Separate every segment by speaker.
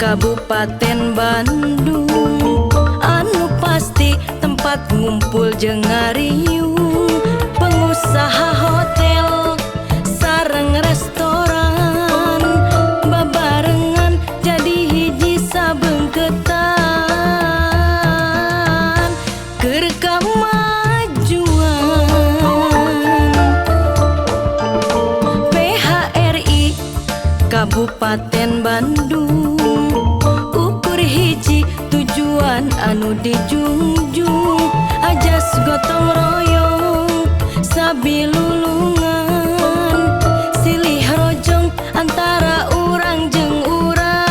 Speaker 1: Kabupaten Bandung anu pasti tempat ngumpul jeung ngariung pengusaha hotel sareng restoran babarengan jadi hiji sabeungkeutan keur kamajuan PHRI Kabupaten Bandung ukur hiji tujuan anu dijunjung ajas gotong royong sabilulungan silih rojong antara urang jeung urang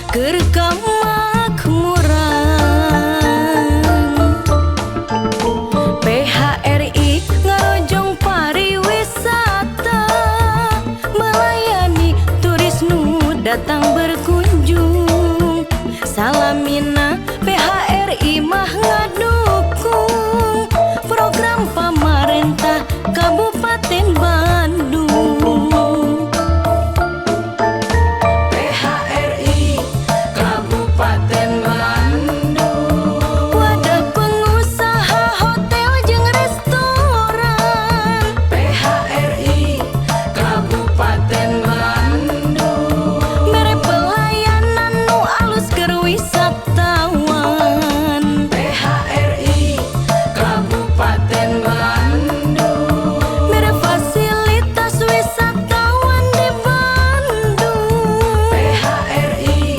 Speaker 1: keur kamakmuran PHRI ngarojong pariwisata melayani turis nu datang berkunjung salamina PHRI mah ngadukung program pamarentah Kabupaten Bandung. PHRI Kabupaten Bandung wadah pengusaha hotel jeung restoran PHRI Kabupaten Bandung mere pelayanan nu alus keur wisatawan PHRI Kabupaten Bandung mere fasilitas wisatawan di Bandung PHRI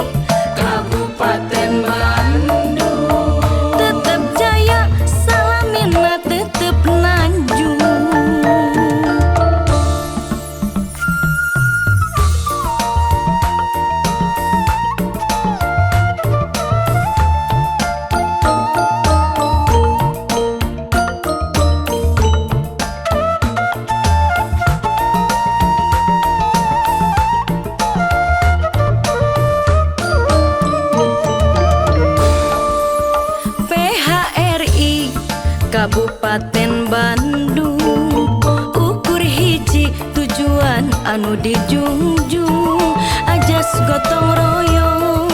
Speaker 1: Kabupaten Bandung tetep jaya salamina tetep nanjung. PHRI Kabupaten Bandung ukur hiji tujuan anu dijunjung ajas gotong royong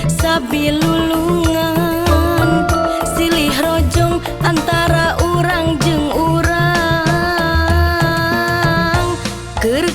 Speaker 1: sabilulungan silih rojong antara urang jeung urang keur